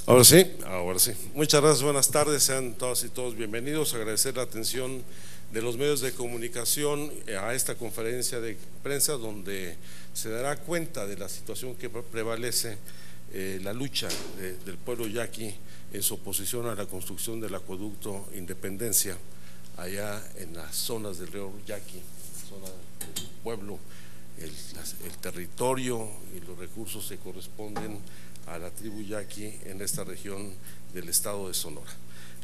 Ahora sí. Muchas gracias, buenas tardes, sean todas y todos bienvenidos. Agradecer la atención de los medios de comunicación a esta conferencia de prensa donde se dará cuenta de la situación que prevalece, la lucha del pueblo yaqui en su oposición a la construcción del acueducto Independencia allá en las zonas del río Yaqui, zona del pueblo. El territorio y los recursos se corresponden a la tribu yaqui en esta región del estado de Sonora.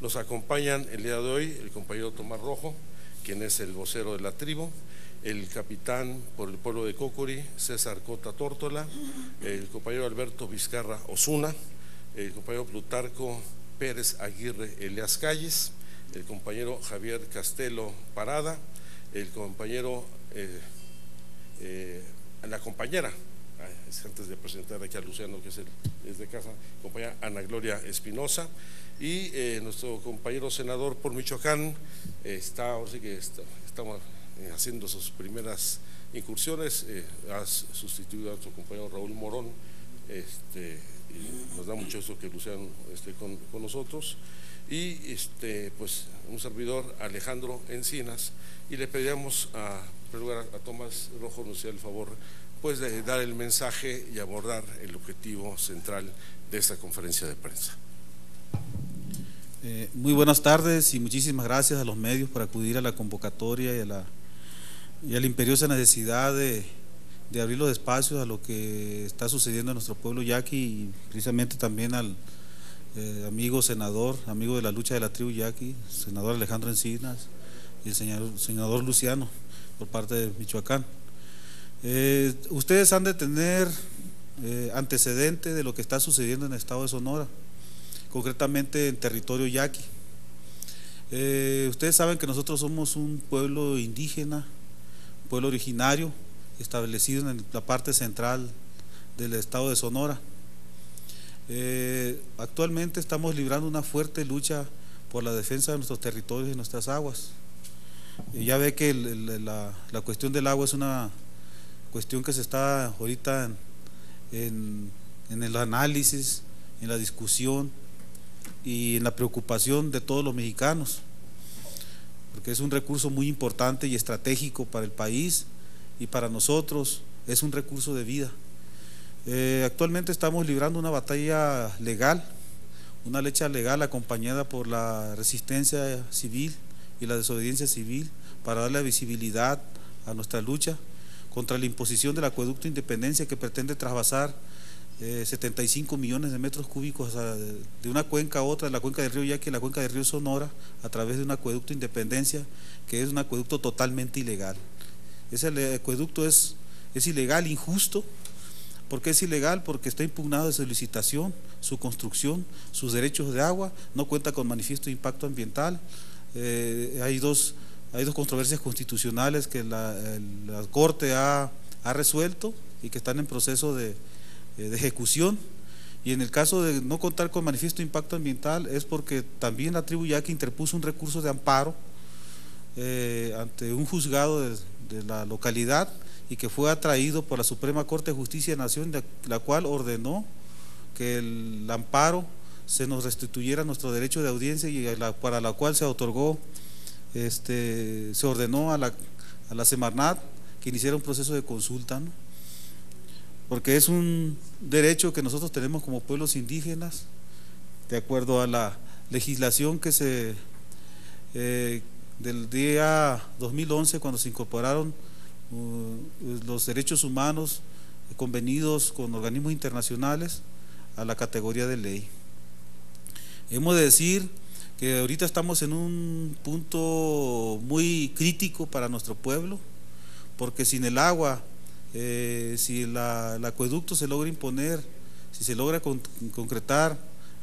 Nos acompañan el día de hoy el compañero Tomás Rojo, quien es el vocero de la tribu, el capitán por el pueblo de Cocori, César Cota Tórtola, el compañero Alberto Vizcarra Osuna, el compañero Plutarco Pérez Aguirre Elias Calles, el compañero Javier Castelo Parada, el compañero la compañera, antes de presentar aquí a Luciano, que es de casa, compañera Ana Gloria Espinosa, y nuestro compañero senador por Michoacán ahora sí que estamos haciendo sus primeras incursiones, ha sustituido a nuestro compañero Raúl Morón, y nos da mucho gusto que Luciano esté con nosotros, y pues un servidor Alejandro Encinas, y le pedíamos a Tomás Rojo nos hiciera el favor pues de dar el mensaje y abordar el objetivo central de esta conferencia de prensa. Muy buenas tardes y muchísimas gracias a los medios por acudir a la convocatoria y a la imperiosa necesidad de abrir los espacios a lo que está sucediendo en nuestro pueblo yaqui, y precisamente también al amigo senador, amigo de la lucha de la tribu yaqui, senador Alejandro Encinas, y el senador Luciano por parte de Michoacán. Ustedes han de tener antecedentes de lo que está sucediendo en el estado de Sonora, concretamente en territorio yaqui. Ustedes saben que nosotros somos un pueblo indígena, pueblo originario, establecido en la parte central del estado de Sonora. Actualmente estamos librando una fuerte lucha por la defensa de nuestros territorios y nuestras aguas. Ya ve que la cuestión del agua es una cuestión que se está ahorita en el análisis, en la discusión y en la preocupación de todos los mexicanos, porque es un recurso muy importante y estratégico para el país y para nosotros, es un recurso de vida. Actualmente estamos librando una batalla legal, una lucha legal acompañada por la resistencia civil y la desobediencia civil para darle visibilidad a nuestra lucha contra la imposición del acueducto Independencia, que pretende trasvasar 75 millones de metros cúbicos de una cuenca a otra, de la cuenca del río Yaqui a la cuenca del río Sonora, a través de un acueducto Independencia, que es un acueducto totalmente ilegal. Ese acueducto es ilegal, injusto. ¿Por qué es ilegal? Porque está impugnado de su licitación, su construcción, sus derechos de agua, no cuenta con manifiesto de impacto ambiental. Hay dos controversias constitucionales que la Corte ha resuelto y que están en proceso de ejecución, y en el caso de no contar con manifiesto de impacto ambiental es porque también la tribu yaqui interpuso un recurso de amparo ante un juzgado de la localidad, y que fue atraído por la Suprema Corte de Justicia de la Nación, la cual ordenó que el amparo se nos restituyera nuestro derecho de audiencia, y para la cual se otorgó, se ordenó a la Semarnat que iniciara un proceso de consulta, ¿no? Porque es un derecho que nosotros tenemos como pueblos indígenas, de acuerdo a la legislación que del día 2011, cuando se incorporaron los derechos humanos convenidos con organismos internacionales a la categoría de ley. Hemos de decir que ahorita estamos en un punto muy crítico para nuestro pueblo, porque sin el agua, si el acueducto se logra imponer, si se logra concretar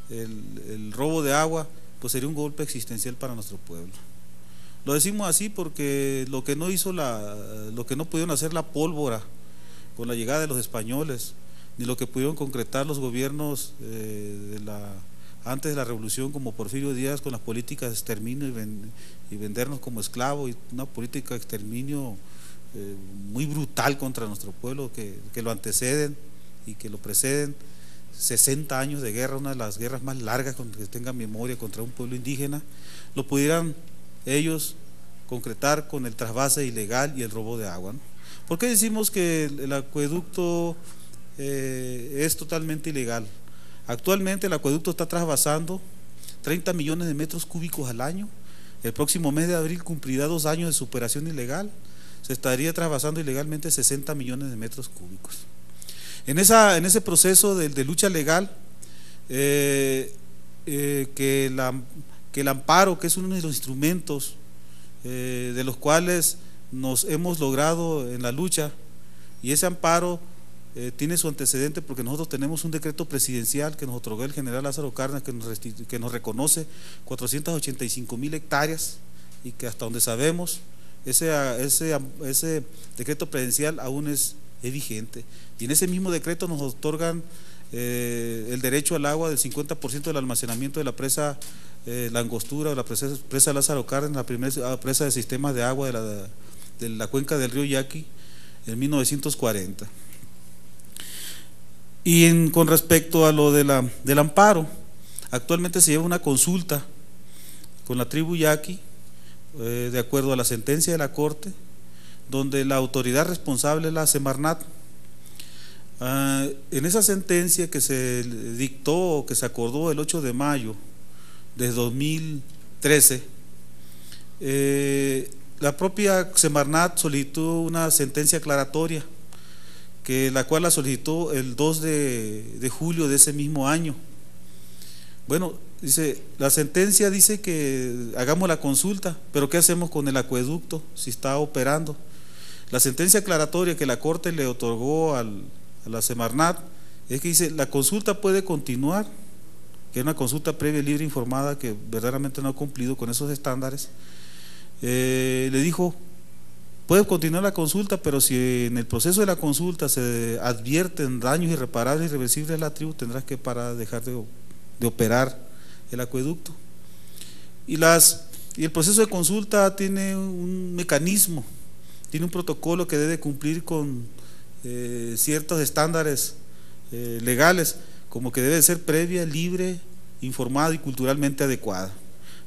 el robo de agua, pues sería un golpe existencial para nuestro pueblo. Lo decimos así porque lo que no pudieron hacer la pólvora con la llegada de los españoles, ni lo que pudieron concretar los gobiernos antes de la revolución, como Porfirio Díaz, con las políticas de exterminio y vendernos como esclavos, y una política de exterminio muy brutal contra nuestro pueblo, que lo anteceden y que lo preceden, 60 años de guerra, una de las guerras más largas que tenga memoria contra un pueblo indígena, lo pudieran ellos concretar con el trasvase ilegal y el robo de agua, ¿no? ¿Por qué decimos que el acueducto es totalmente ilegal? Actualmente el acueducto está trasvasando 30 millones de metros cúbicos al año. El próximo mes de abril cumplirá 2 años de su operación ilegal. Se estaría trasvasando ilegalmente 60 millones de metros cúbicos. En ese proceso de lucha legal, que el amparo, que es uno de los instrumentos de los cuales nos hemos logrado en la lucha, y ese amparo tiene su antecedente porque nosotros tenemos un decreto presidencial que nos otorgó el general Lázaro Cárdenas, que nos reconoce 485,000 hectáreas, y que hasta donde sabemos ese decreto presidencial aún es vigente. Y en ese mismo decreto nos otorgan el derecho al agua del 50% del almacenamiento de la presa La Angostura, o la presa Lázaro Cárdenas, la primera presa de sistemas de agua de la cuenca del río Yaqui, en 1940. Y con respecto a lo del amparo, actualmente se lleva una consulta con la tribu Yaqui, de acuerdo a la sentencia de la Corte, donde la autoridad responsable es la Semarnat. En esa sentencia que se dictó, que se acordó el 8 de mayo de 2013, la propia Semarnat solicitó una sentencia aclaratoria, la cual la solicitó el 2 de julio de ese mismo año. Bueno, la sentencia dice que hagamos la consulta, pero ¿qué hacemos con el acueducto si está operando? La sentencia aclaratoria que la Corte le otorgó a la Semarnat es que dice: la consulta puede continuar, que es una consulta previa, libre, informada, que verdaderamente no ha cumplido con esos estándares. Le dijo: puede continuar la consulta, pero si en el proceso de la consulta se advierten daños irreparables y irreversibles a la tribu, tendrás que dejar de operar el acueducto. Y el proceso de consulta tiene un mecanismo, tiene un protocolo que debe cumplir con ciertos estándares legales, como que debe ser previa, libre, informada y culturalmente adecuada.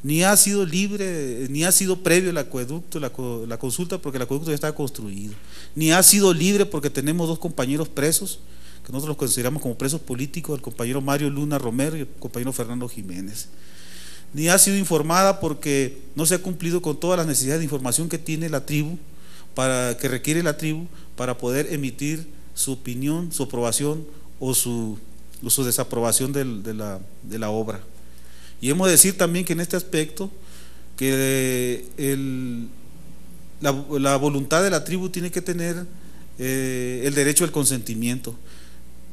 Ni ha sido libre, ni ha sido previo el acueducto, la consulta, porque el acueducto ya está construido. Ni ha sido libre porque tenemos 2 compañeros presos, que nosotros los consideramos como presos políticos, el compañero Mario Luna Romero y el compañero Fernando Jiménez. Ni ha sido informada porque no se ha cumplido con todas las necesidades de información que tiene la tribu, que requiere la tribu para poder emitir su opinión, su aprobación o su desaprobación de la obra. Y hemos de decir también que en este aspecto que la voluntad de la tribu tiene que tener el derecho al consentimiento.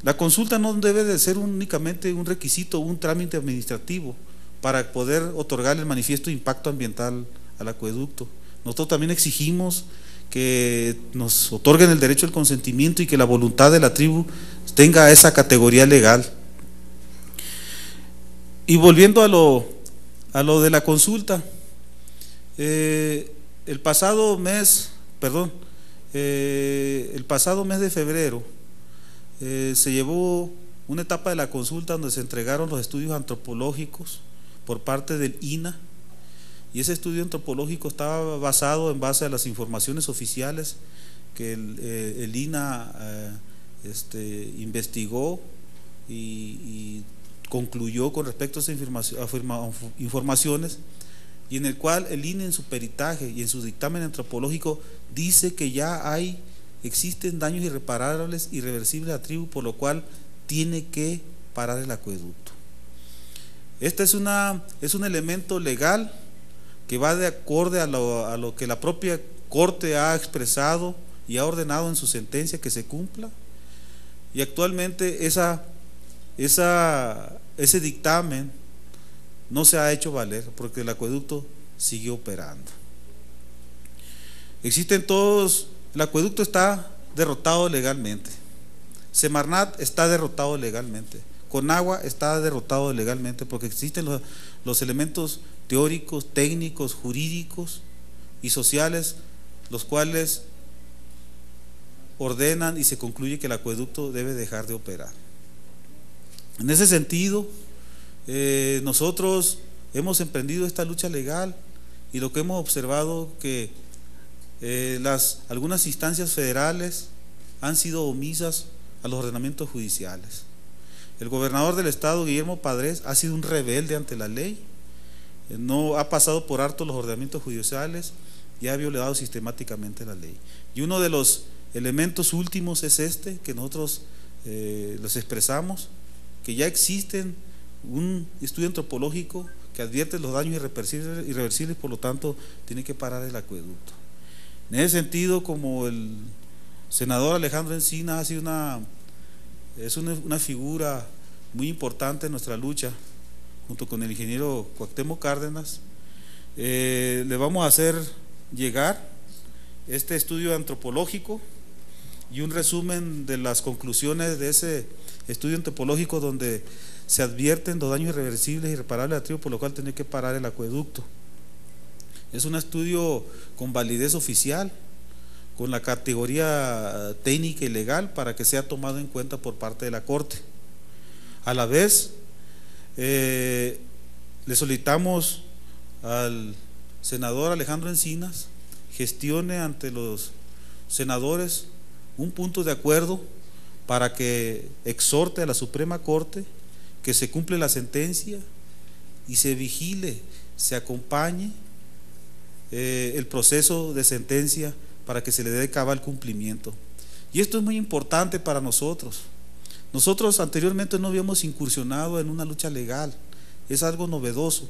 La consulta no debe de ser únicamente un requisito, un trámite administrativo para poder otorgar el manifiesto de impacto ambiental al acueducto. Nosotros también exigimos que nos otorguen el derecho al consentimiento y que la voluntad de la tribu tenga esa categoría legal. Y volviendo a lo de la consulta, el pasado mes de febrero se llevó una etapa de la consulta donde se entregaron los estudios antropológicos por parte del INAH, y ese estudio antropológico estaba basado en base a las informaciones oficiales que el INAH investigó y concluyó con respecto a esas informaciones, y en el cual el INAH, en su peritaje y en su dictamen antropológico, dice que ya existen daños irreparables, irreversibles a la tribu, por lo cual tiene que parar el acueducto. Este es un elemento legal que va de acorde a lo que la propia Corte ha expresado y ha ordenado en su sentencia que se cumpla, y actualmente ese dictamen no se ha hecho valer porque el acueducto sigue operando. El acueducto está derrotado legalmente, Semarnat está derrotado legalmente, Conagua está derrotado legalmente, porque existen los elementos teóricos, técnicos, jurídicos y sociales, los cuales ordenan y se concluye que el acueducto debe dejar de operar. En ese sentido, nosotros hemos emprendido esta lucha legal y lo que hemos observado que algunas instancias federales han sido omisas a los ordenamientos judiciales. El gobernador del estado, Guillermo Padres, ha sido un rebelde ante la ley, no ha pasado por alto los ordenamientos judiciales y ha violado sistemáticamente la ley. Y uno de los elementos últimos es que nosotros los expresamos, que ya existen un estudio antropológico que advierte los daños irreversibles, por lo tanto tiene que parar el acueducto. En ese sentido, como el senador Alejandro Encina ha sido una figura muy importante en nuestra lucha, junto con el ingeniero Cuauhtémoc Cárdenas, le vamos a hacer llegar este estudio antropológico y un resumen de las conclusiones de ese estudio antropológico, donde se advierten los daños irreversibles y irreparables al río, por lo cual tiene que parar el acueducto. Es un estudio con validez oficial, con la categoría técnica y legal para que sea tomado en cuenta por parte de la Corte. A la vez, le solicitamos al senador Alejandro Encinas gestione ante los senadores un punto de acuerdo para que exhorte a la Suprema Corte que se cumple la sentencia y se vigile, se acompañe el proceso de sentencia para que se le dé cabal cumplimiento. Y esto es muy importante para nosotros. Nosotros anteriormente no habíamos incursionado en una lucha legal, es algo novedoso,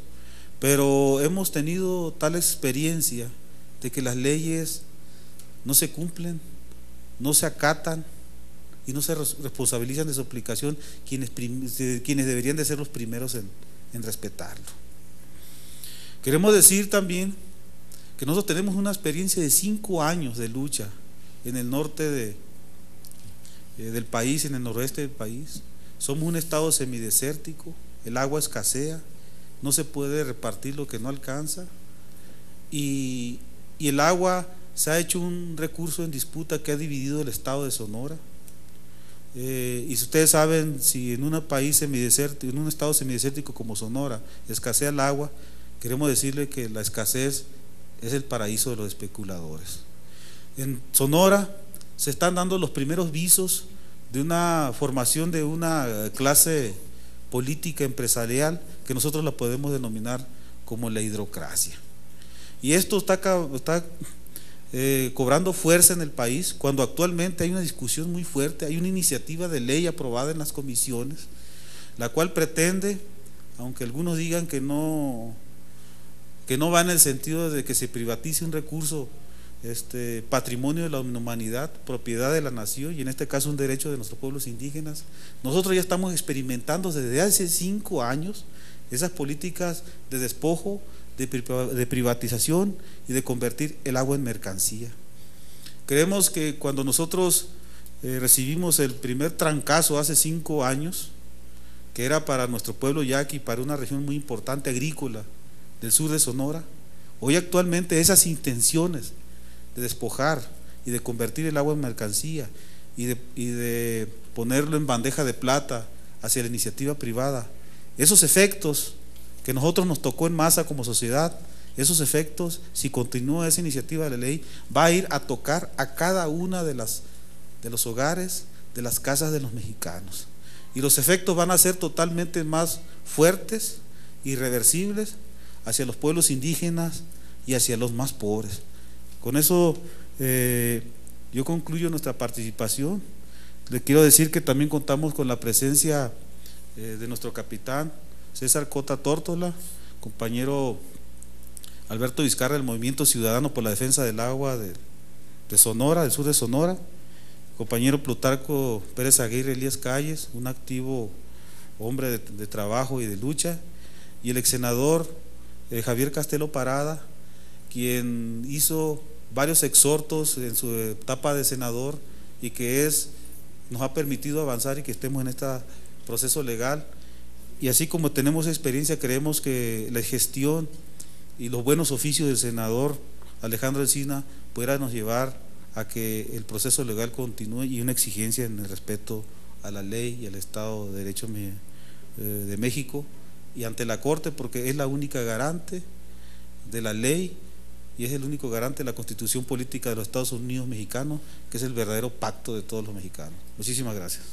pero hemos tenido tal experiencia de que las leyes no se cumplen, no se acatan y no se responsabilizan de su aplicación quienes deberían de ser los primeros en respetarlo. Queremos decir también que nosotros tenemos una experiencia de 5 años de lucha en el norte del país, en el noroeste del país. Somos un estado semidesértico, el agua escasea, no se puede repartir lo que no alcanza, y el agua se ha hecho un recurso en disputa que ha dividido el estado de Sonora. Y si ustedes saben, si en un país semidesértico, en un estado semidesértico como Sonora, escasea el agua, queremos decirle que la escasez es el paraíso de los especuladores. En Sonora se están dando los primeros visos de una formación de una clase política empresarial que nosotros la podemos denominar como la hidrocracia. Y esto está cobrando fuerza en el país, cuando actualmente hay una discusión muy fuerte, hay una iniciativa de ley aprobada en las comisiones, la cual pretende, aunque algunos digan que no va en el sentido de que se privatice un recurso, patrimonio de la humanidad, propiedad de la nación, y en este caso un derecho de nuestros pueblos indígenas. Nosotros ya estamos experimentando desde hace 5 años esas políticas de despojo, de privatización y de convertir el agua en mercancía. Creemos que cuando nosotros recibimos el primer trancazo hace 5 años, que era para nuestro pueblo yaqui, para una región muy importante agrícola del sur de Sonora, hoy actualmente esas intenciones de despojar y de convertir el agua en mercancía y de ponerlo en bandeja de plata hacia la iniciativa privada, esos efectos que nosotros nos tocó en masa como sociedad, esos efectos, si continúa esa iniciativa de la ley, va a ir a tocar a cada una de los hogares, de las casas de los mexicanos, y los efectos van a ser totalmente más fuertes, irreversibles, hacia los pueblos indígenas y hacia los más pobres. Con eso yo concluyo nuestra participación. Le quiero decir que también contamos con la presencia de nuestro capitán César Cota Tórtola, compañero Alberto Vizcarra del Movimiento Ciudadano por la Defensa del Agua de Sonora, del sur de Sonora, compañero Plutarco Pérez Aguirre Elías Calles, un activo hombre de trabajo y de lucha, y el ex senador Javier Castelo Parada, quien hizo varios exhortos en su etapa de senador y que nos ha permitido avanzar y que estemos en este proceso legal. Y así como tenemos experiencia, creemos que la gestión y los buenos oficios del senador Alejandro Encina puedan nos llevar a que el proceso legal continúe, y una exigencia en el respeto a la ley y al Estado de Derecho de México y ante la Corte, porque es la única garante de la ley y es el único garante de la Constitución Política de los Estados Unidos mexicanos, que es el verdadero pacto de todos los mexicanos. Muchísimas gracias.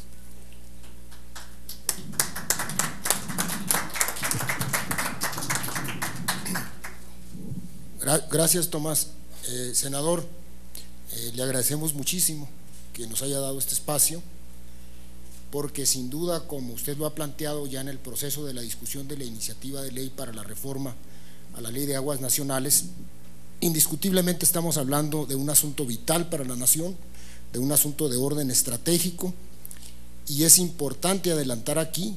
Gracias, Tomás. Senador, le agradecemos muchísimo que nos haya dado este espacio, porque sin duda, como usted lo ha planteado ya en el proceso de la discusión de la iniciativa de ley para la reforma a la Ley de Aguas Nacionales, indiscutiblemente estamos hablando de un asunto vital para la nación, de un asunto de orden estratégico, y es importante adelantar aquí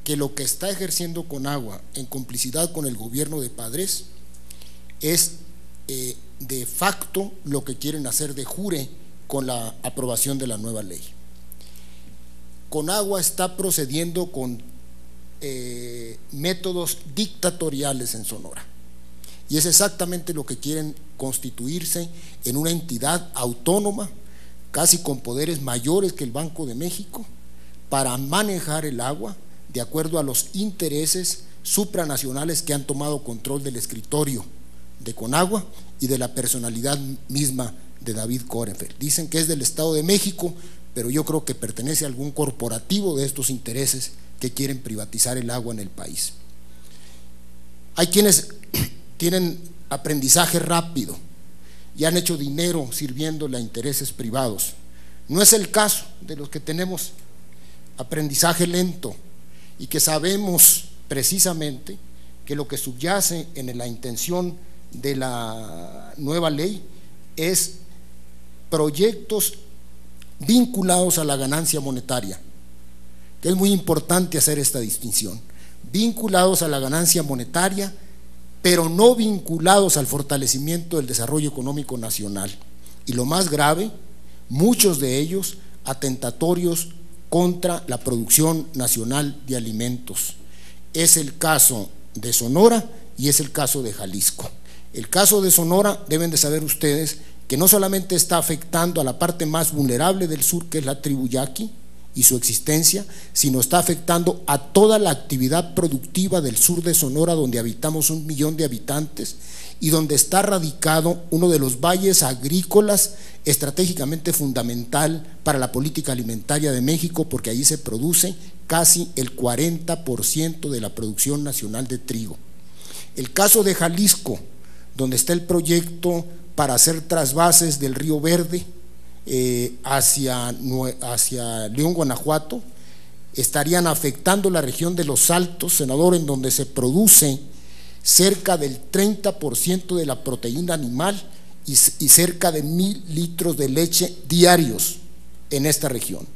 que lo que está ejerciendo Conagua en complicidad con el gobierno de Padres es de facto lo que quieren hacer de jure con la aprobación de la nueva ley. Conagua está procediendo con métodos dictatoriales en Sonora, y es exactamente lo que quieren: constituirse en una entidad autónoma, casi con poderes mayores que el Banco de México, para manejar el agua de acuerdo a los intereses supranacionales que han tomado control del escritorio de Conagua y de la personalidad misma de David Kohrenfeld. Dicen que es del Estado de México, pero yo creo que pertenece a algún corporativo de estos intereses que quieren privatizar el agua en el país. Hay quienes tienen aprendizaje rápido y han hecho dinero sirviéndole a intereses privados. No es el caso de los que tenemos aprendizaje lento y que sabemos precisamente que lo que subyace en la intención de la nueva ley es proyectos vinculados a la ganancia monetaria, que es muy importante hacer esta distinción: vinculados a la ganancia monetaria, pero no vinculados al fortalecimiento del desarrollo económico nacional, y lo más grave, muchos de ellos atentatorios contra la producción nacional de alimentos. Es el caso de Sonora y es el caso de Jalisco. El caso de Sonora, deben de saber ustedes que no solamente está afectando a la parte más vulnerable del sur, que es la tribu yaqui y su existencia, sino está afectando a toda la actividad productiva del sur de Sonora, donde habitamos 1 millón de habitantes y donde está radicado uno de los valles agrícolas estratégicamente fundamental para la política alimentaria de México, porque allí se produce casi el 40% de la producción nacional de trigo. El caso de Jalisco, donde está el proyecto para hacer trasvases del Río Verde hacia León, Guanajuato, estarían afectando la región de Los Altos, senador, en donde se produce cerca del 30% de la proteína animal y cerca de 1,000 litros de leche diarios en esta región.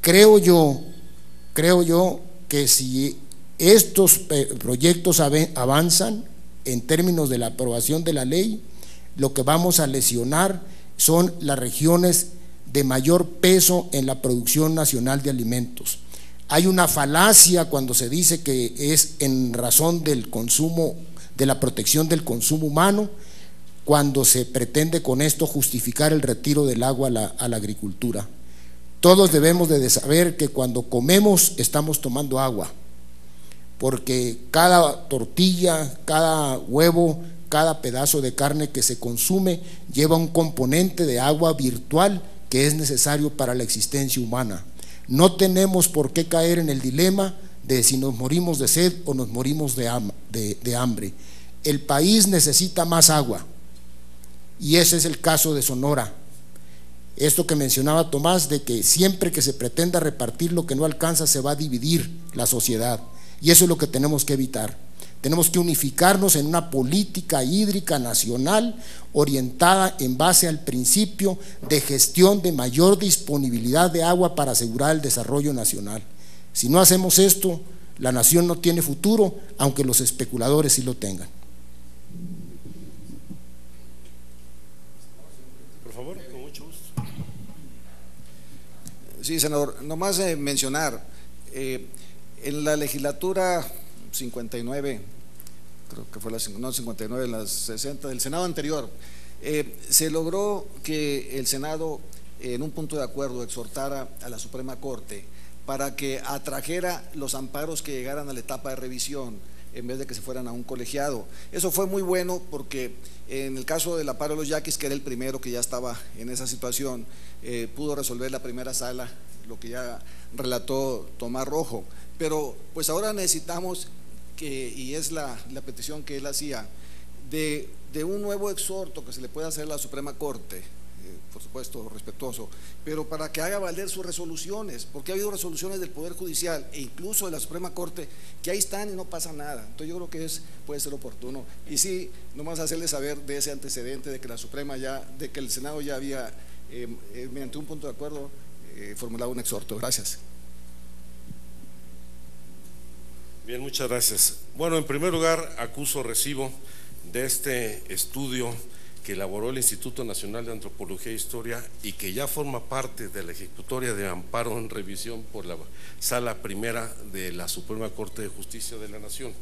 Creo yo que si estos proyectos avanzan en términos de la aprobación de la ley, lo que vamos a lesionar son las regiones de mayor peso en la producción nacional de alimentos. Hay una falacia cuando se dice que es en razón del consumo, de la protección del consumo humano, cuando se pretende con esto justificar el retiro del agua a la agricultura. Todos debemos de saber que cuando comemos estamos tomando agua, porque cada tortilla, cada huevo, cada pedazo de carne que se consume lleva un componente de agua virtual que es necesario para la existencia humana. No tenemos por qué caer en el dilema de si nos morimos de sed o nos morimos de hambre. El país necesita más agua, y ese es el caso de Sonora. Esto que mencionaba Tomás, de que siempre que se pretenda repartir lo que no alcanza, se va a dividir la sociedad, y eso es lo que tenemos que evitar. Tenemos que unificarnos en una política hídrica nacional orientada en base al principio de gestión de mayor disponibilidad de agua para asegurar el desarrollo nacional. Si no hacemos esto, la nación no tiene futuro, aunque los especuladores sí lo tengan. Por favor, con mucho gusto. Sí, senador, nomás mencionar, en la legislatura 59, creo que fue la 59, en las 60 del Senado anterior, se logró que el Senado, en un punto de acuerdo, exhortara a la Suprema Corte para que atrajera los amparos que llegaran a la etapa de revisión en vez de que se fueran a un colegiado. Eso fue muy bueno porque en el caso del amparo de los yaquis, que era el primero que ya estaba en esa situación, pudo resolver la primera sala, lo que ya relató Tomás Rojo. Pero pues ahora necesitamos y es la petición que él hacía, de un nuevo exhorto que se le pueda hacer a la Suprema Corte, por supuesto respetuoso, pero para que haga valer sus resoluciones, porque ha habido resoluciones del Poder Judicial e incluso de la Suprema Corte que ahí están y no pasa nada. Entonces yo creo que puede ser oportuno, y sí, nomás hacerle saber de ese antecedente de que la Suprema de que el Senado ya había, mediante un punto de acuerdo, formulado un exhorto. Gracias. Bien, muchas gracias. Bueno, en primer lugar, recibo de este estudio que elaboró el Instituto Nacional de Antropología e Historia y que ya forma parte de la ejecutoria de amparo en revisión por la Sala Primera de la Suprema Corte de Justicia de la Nación,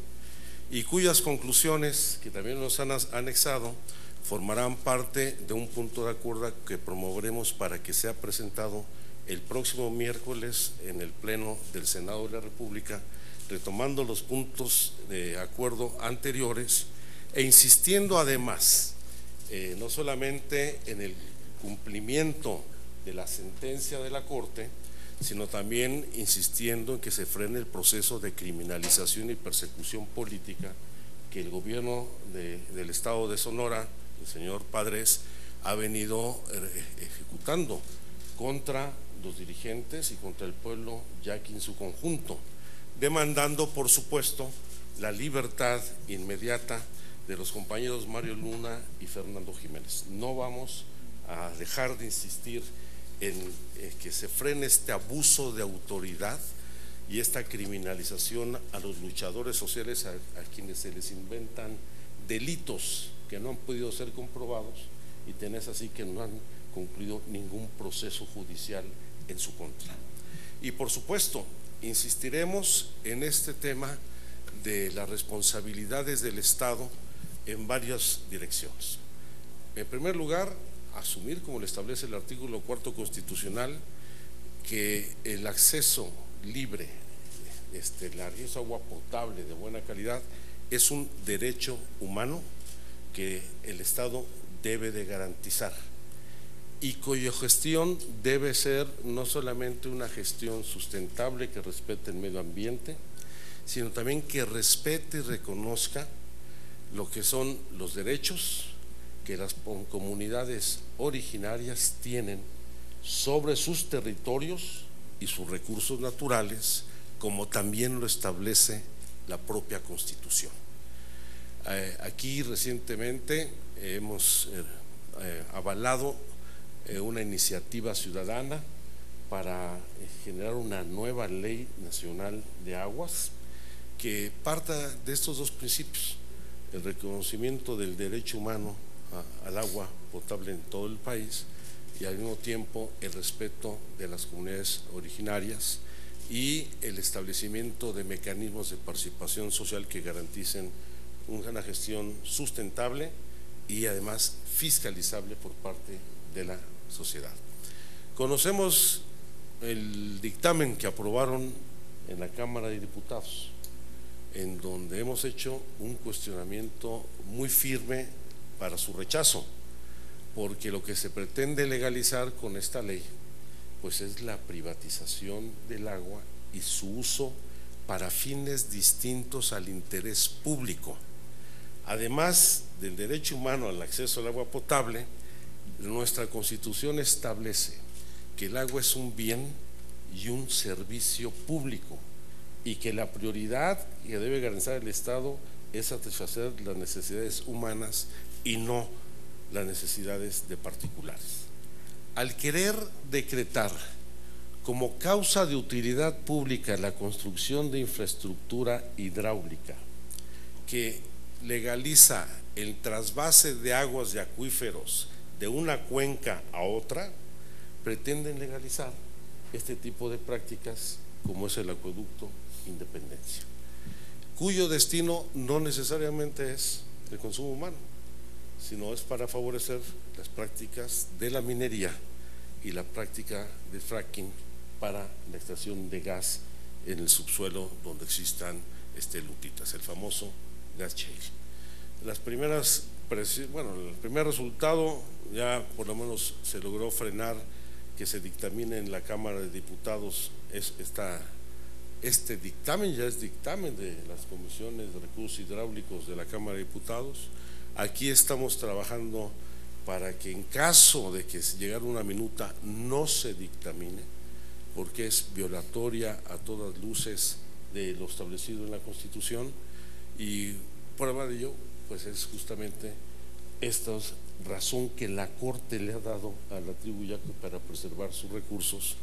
y cuyas conclusiones, que también nos han anexado, formarán parte de un punto de acuerdo que promoveremos para que sea presentado el próximo miércoles en el Pleno del Senado de la República, retomando los puntos de acuerdo anteriores e insistiendo además no solamente en el cumplimiento de la sentencia de la Corte, sino también insistiendo en que se frene el proceso de criminalización y persecución política que el gobierno del Estado de Sonora, el señor Padres, ha venido ejecutando contra los dirigentes y contra el pueblo yaqui en su conjunto, demandando, por supuesto, la libertad inmediata de los compañeros Mario Luna y Fernando Jiménez. No vamos a dejar de insistir en que se frene este abuso de autoridad y esta criminalización a los luchadores sociales, a quienes se les inventan delitos que no han podido ser comprobados, y tenés así que no han concluido ningún proceso judicial en su contra. Y por supuesto, insistiremos en este tema de las responsabilidades del Estado en varias direcciones. En primer lugar, asumir, como lo establece el artículo 4 constitucional, que el acceso libre, el acceso a agua potable de buena calidad es un derecho humano que el Estado debe de garantizar y cuya gestión debe ser no solamente una gestión sustentable que respete el medio ambiente, sino también que respete y reconozca lo que son los derechos que las comunidades originarias tienen sobre sus territorios y sus recursos naturales, como también lo establece la propia Constitución. Aquí recientemente hemos avalado una iniciativa ciudadana para generar una nueva ley nacional de aguas que parta de estos dos principios: el reconocimiento del derecho humano al agua potable en todo el país y al mismo tiempo el respeto de las comunidades originarias y el establecimiento de mecanismos de participación social que garanticen una gestión sustentable y además fiscalizable por parte de la sociedad. Conocemos el dictamen que aprobaron en la Cámara de Diputados, en donde hemos hecho un cuestionamiento muy firme para su rechazo, porque lo que se pretende legalizar con esta ley pues es la privatización del agua y su uso para fines distintos al interés público. Además del derecho humano al acceso al agua potable, nuestra Constitución establece que el agua es un bien y un servicio público y que la prioridad que debe garantizar el Estado es satisfacer las necesidades humanas y no las necesidades de particulares. Al querer decretar como causa de utilidad pública la construcción de infraestructura hidráulica que legaliza el trasvase de aguas de acuíferos de una cuenca a otra, pretenden legalizar este tipo de prácticas como es el acueducto Independencia, cuyo destino no necesariamente es el consumo humano, sino es para favorecer las prácticas de la minería y la práctica de fracking para la extracción de gas en el subsuelo donde existan lutitas, el famoso gas shale. El primer resultado ya por lo menos se logró frenar que se dictamine en la Cámara de Diputados este dictamen, ya es dictamen de las comisiones de recursos hidráulicos de la Cámara de Diputados. Aquí estamos trabajando para que en caso de que llegara una minuta no se dictamine, porque es violatoria a todas luces de lo establecido en la Constitución, y prueba de ello pues es justamente esta razón que la Corte le ha dado a la tribu Yacu para preservar sus recursos,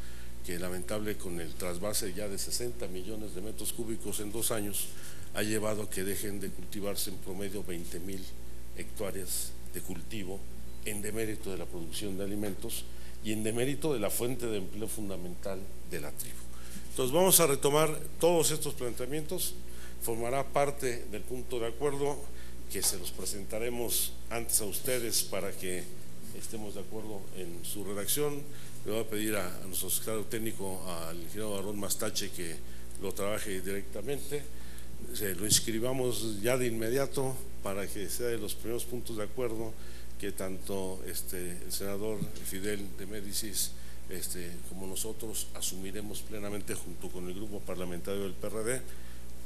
que lamentable con el trasvase ya de 60 millones de metros cúbicos en 2 años ha llevado a que dejen de cultivarse en promedio 20,000 hectáreas de cultivo, en demérito de la producción de alimentos y en demérito de la fuente de empleo fundamental de la tribu. Entonces vamos a retomar todos estos planteamientos, formará parte del punto de acuerdo que se los presentaremos antes a ustedes para que estemos de acuerdo en su redacción. Le voy a pedir a nuestro secretario técnico, al ingeniero Aarón Mastache, que lo trabaje directamente, lo inscribamos ya de inmediato para que sea de los primeros puntos de acuerdo que tanto el senador Fidel de Médicis como nosotros asumiremos plenamente junto con el grupo parlamentario del PRD.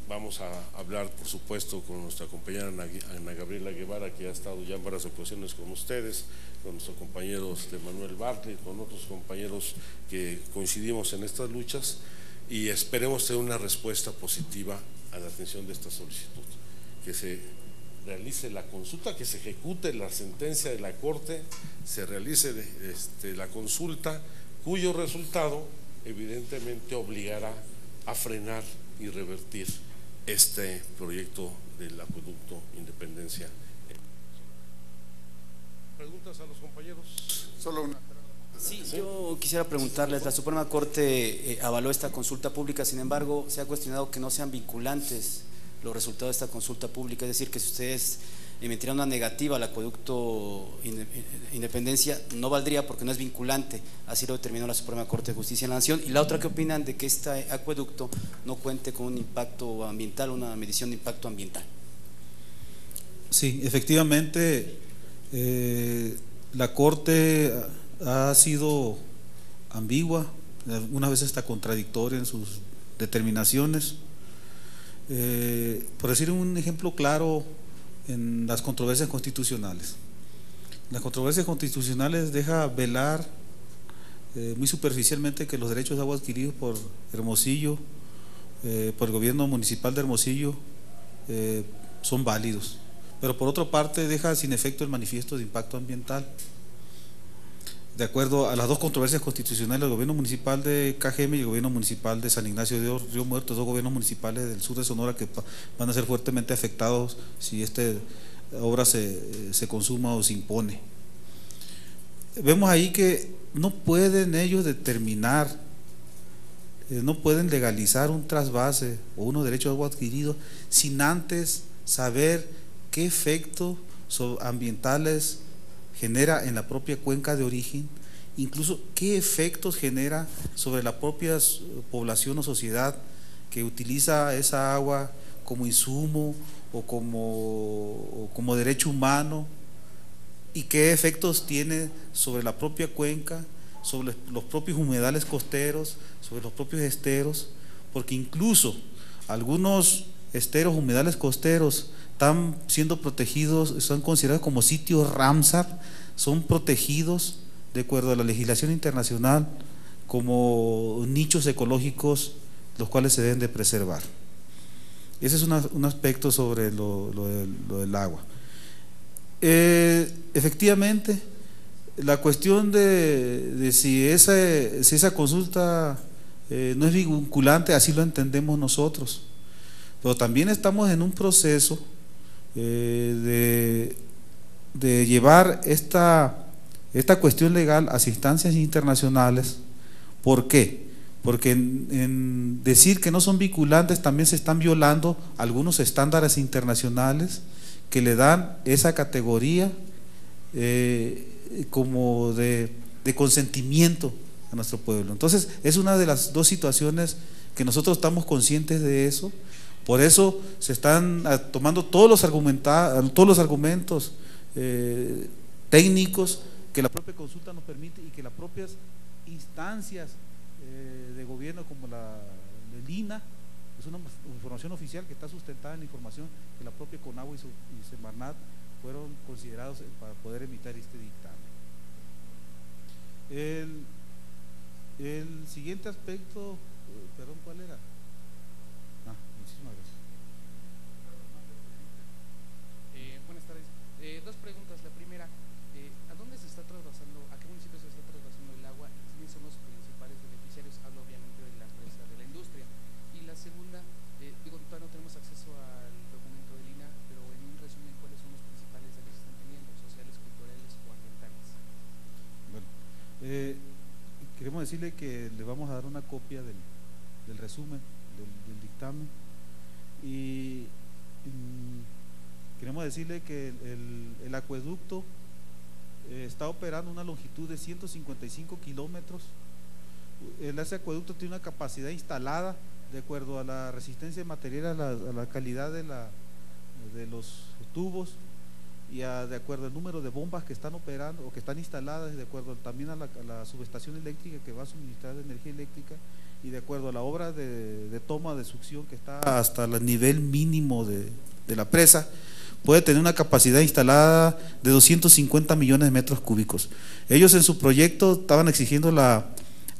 Vamos a hablar, por supuesto, con nuestra compañera Ana Gabriela Guevara, que ha estado ya en varias ocasiones con ustedes, con nuestros compañeros de Manuel Bartlett, con otros compañeros que coincidimos en estas luchas, y esperemos tener una respuesta positiva a la atención de esta solicitud, que se realice la consulta, que se ejecute la sentencia de la Corte, se realice la consulta, cuyo resultado evidentemente obligará a frenar y revertir este proyecto del acueducto Independencia. ¿Preguntas a los compañeros? Solo una. Sí, yo quisiera preguntarles, la Suprema Corte avaló esta consulta pública, sin embargo se ha cuestionado que no sean vinculantes los resultados de esta consulta pública, es decir, que si ustedes emitieran una negativa al acueducto Independencia no valdría porque no es vinculante, así lo determinó la Suprema Corte de Justicia de la Nación. Y la otra, ¿qué opinan de que este acueducto no cuente con un impacto ambiental, una medición de impacto ambiental? Sí, efectivamente la Corte ha sido ambigua, algunas veces hasta contradictoria en sus determinaciones. Por decir un ejemplo claro, en las controversias constitucionales. Las controversias constitucionales deja velar muy superficialmente que los derechos de agua adquiridos por Hermosillo, por el gobierno municipal de Hermosillo, son válidos, pero por otra parte deja sin efecto el manifiesto de impacto ambiental. De acuerdo a las dos controversias constitucionales, el gobierno municipal de Cajeme y el gobierno municipal de San Ignacio de Río Muerto, dos gobiernos municipales del sur de Sonora que van a ser fuertemente afectados si esta obra se consuma o se impone. Vemos ahí que no pueden ellos determinar, no pueden legalizar un trasvase o unos derechos de agua adquiridos sin antes saber qué efectos ambientales genera en la propia cuenca de origen, incluso qué efectos genera sobre la propia población o sociedad que utiliza esa agua como insumo o como derecho humano, y qué efectos tiene sobre la propia cuenca, sobre los propios humedales costeros, sobre los propios esteros, porque incluso algunos esteros, humedales costeros están siendo protegidos, son considerados como sitios Ramsar, son protegidos de acuerdo a la legislación internacional como nichos ecológicos, los cuales se deben de preservar. Ese es un aspecto sobre lo del agua. Efectivamente, la cuestión de si esa consulta no es vinculante, así lo entendemos nosotros, pero también estamos en un proceso de llevar esta cuestión legal a instancias internacionales. ¿Por qué? Porque en decir que no son vinculantes también se están violando algunos estándares internacionales que le dan esa categoría como de consentimiento a nuestro pueblo. Entonces, es una de las dos situaciones que nosotros estamos conscientes de eso. Por eso se están tomando todos los argumentos técnicos que la propia consulta nos permite y que las propias instancias de gobierno como el INA, es una información oficial que está sustentada en la información que la propia CONAGUA y Semarnat fueron considerados para poder emitir este dictamen. El siguiente aspecto, perdón, ¿cuál era? Muchísimas gracias. Buenas tardes. Dos preguntas. La primera, ¿a dónde se está trasvasando, a qué municipio se está trasvasando el agua? ¿Quiénes son los principales beneficiarios? Hablo obviamente de la empresa, de la industria. Y la segunda, todavía no tenemos acceso al documento del INA, pero en un resumen, ¿cuáles son los principales daños que están teniendo, sociales, culturales o ambientales? Bueno, queremos decirle que le vamos a dar una copia del resumen del dictamen y queremos decirle que el acueducto está operando una longitud de 155 kilómetros. Ese acueducto tiene una capacidad instalada de acuerdo a la resistencia de material, a la calidad de los tubos y de acuerdo al número de bombas que están operando o que están instaladas, de acuerdo también a la subestación eléctrica que va a suministrar energía eléctrica y de acuerdo a la obra de toma de succión que está hasta el nivel mínimo de la presa, puede tener una capacidad instalada de 250 millones de metros cúbicos. Ellos en su proyecto estaban exigiendo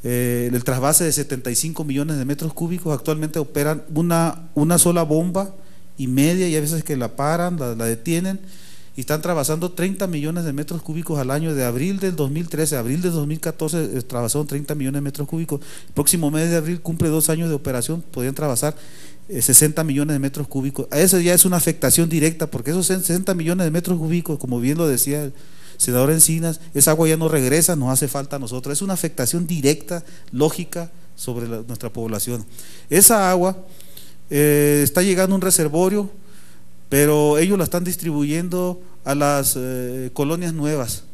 el trasvase de 75 millones de metros cúbicos. Actualmente operan una sola bomba y media y a veces que la paran, la detienen y están trasvasando 30 millones de metros cúbicos al año. De abril del 2013 a abril del 2014 trasvasaron 30 millones de metros cúbicos. El próximo mes de abril cumple 2 años de operación, podrían trasvasar 60 millones de metros cúbicos. Eso ya es una afectación directa, porque esos 60 millones de metros cúbicos, como bien lo decía el senador Encinas, esa agua ya no regresa, nos hace falta a nosotros. Es una afectación directa, lógica, sobre nuestra población. Esa agua está llegando a un reservorio, pero ellos la están distribuyendo a las colonias nuevas.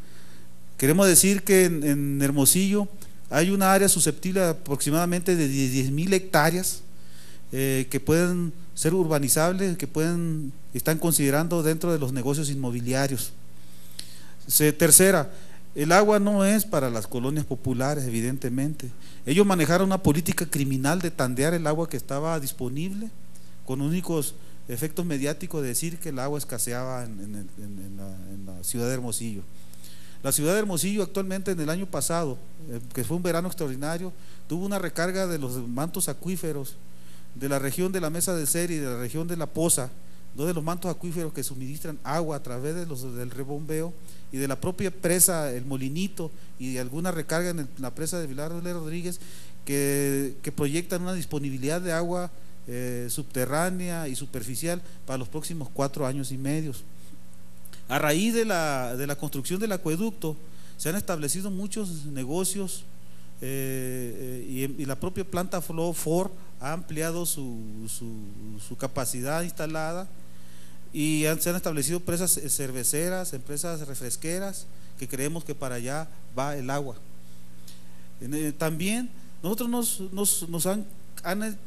Queremos decir que en Hermosillo hay una área susceptible aproximadamente de 10,000 hectáreas que pueden ser urbanizables, que están considerando dentro de los negocios inmobiliarios. Tercera, el agua no es para las colonias populares, evidentemente. Ellos manejaron una política criminal de tandear el agua que estaba disponible, con únicos efectos mediáticos de decir que el agua escaseaba en la ciudad de Hermosillo. La ciudad de Hermosillo actualmente, en el año pasado, que fue un verano extraordinario, tuvo una recarga de los mantos acuíferos de la región de la Mesa del Ceri y de la región de La Poza, dos de los mantos acuíferos que suministran agua a través del rebombeo y de la propia presa El Molinito y de alguna recarga en la presa de Vilar de Rodríguez que proyectan una disponibilidad de agua subterránea y superficial para los próximos 4 años y medio. A raíz de la construcción del acueducto se han establecido muchos negocios y la propia planta Flow 4 ha ampliado su capacidad instalada y se han establecido empresas cerveceras, empresas refresqueras, que creemos que para allá va el agua. También nosotros nos han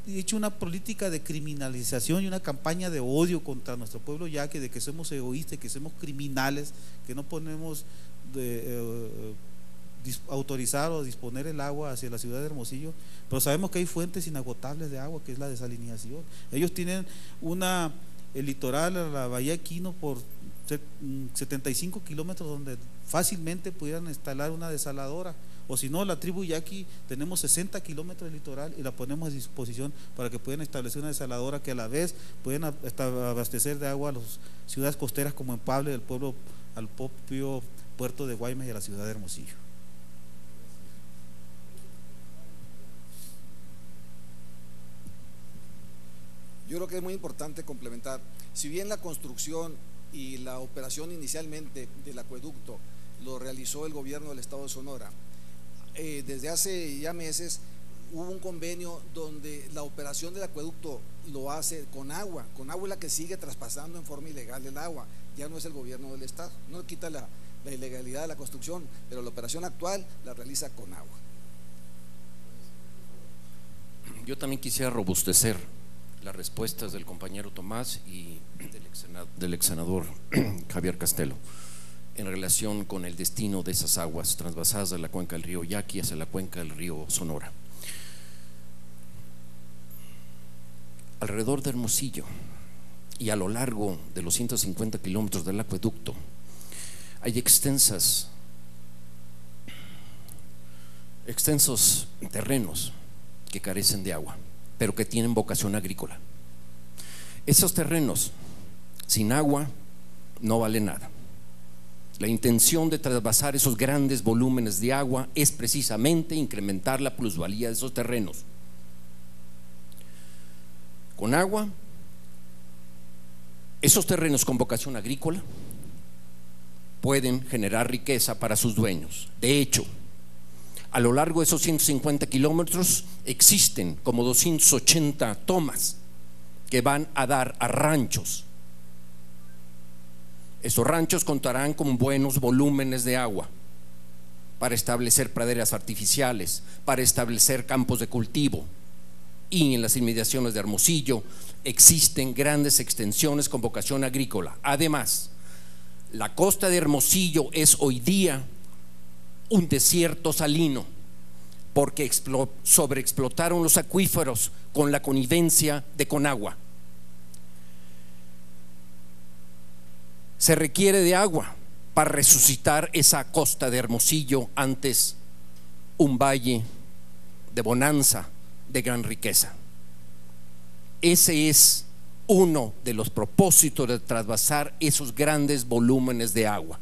hecho una política de criminalización y una campaña de odio contra nuestro pueblo yaqui, de que somos egoístas, que somos criminales, que no ponemos autorizar o disponer el agua hacia la ciudad de Hermosillo, pero sabemos que hay fuentes inagotables de agua, que es la desalinización. Ellos tienen el litoral, la bahía Quino, por 75 kilómetros, donde fácilmente pudieran instalar una desaladora, o si no, la tribu yaqui tenemos 60 kilómetros de litoral y la ponemos a disposición para que puedan establecer una desaladora que a la vez pueden abastecer de agua a las ciudades costeras como Empable, del pueblo, al propio puerto de Guaymas y a la ciudad de Hermosillo. Yo creo que es muy importante complementar, si bien la construcción y la operación inicialmente del acueducto lo realizó el gobierno del estado de Sonora, desde hace ya meses hubo un convenio donde la operación del acueducto lo hace con agua es la que sigue traspasando en forma ilegal el agua, ya no es el gobierno del estado, no quita la ilegalidad de la construcción, pero la operación actual la realiza con agua. Yo también quisiera robustecer las respuestas del compañero Tomás y del ex senador Javier Castelo en relación con el destino de esas aguas transvasadas de la cuenca del río Yaqui hacia la cuenca del río Sonora. Alrededor de Hermosillo y a lo largo de los 150 kilómetros del acueducto hay extensos terrenos que carecen de agua, pero que tienen vocación agrícola. Esos terrenos sin agua no valen nada. La intención de trasvasar esos grandes volúmenes de agua es precisamente incrementar la plusvalía de esos terrenos. Con agua, esos terrenos con vocación agrícola pueden generar riqueza para sus dueños. De hecho, a lo largo de esos 150 kilómetros existen como 280 tomas que van a dar a ranchos. Esos ranchos contarán con buenos volúmenes de agua para establecer praderas artificiales, para establecer campos de cultivo. Y en las inmediaciones de Hermosillo existen grandes extensiones con vocación agrícola. Además, la costa de Hermosillo es hoy día un desierto salino porque sobreexplotaron los acuíferos con la connivencia de Conagua. Se requiere de agua para resucitar esa costa de Hermosillo, antes un valle de bonanza, de gran riqueza. Ese es uno de los propósitos de trasvasar esos grandes volúmenes de agua,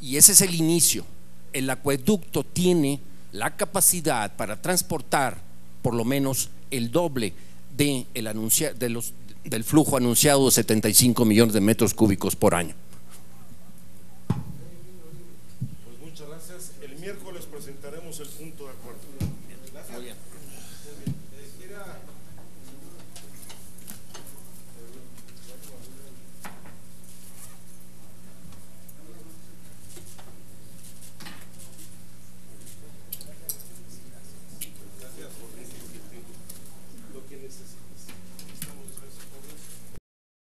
y ese es el inicio. El acueducto tiene la capacidad para transportar por lo menos el doble del flujo anunciado de 75 millones de metros cúbicos por año.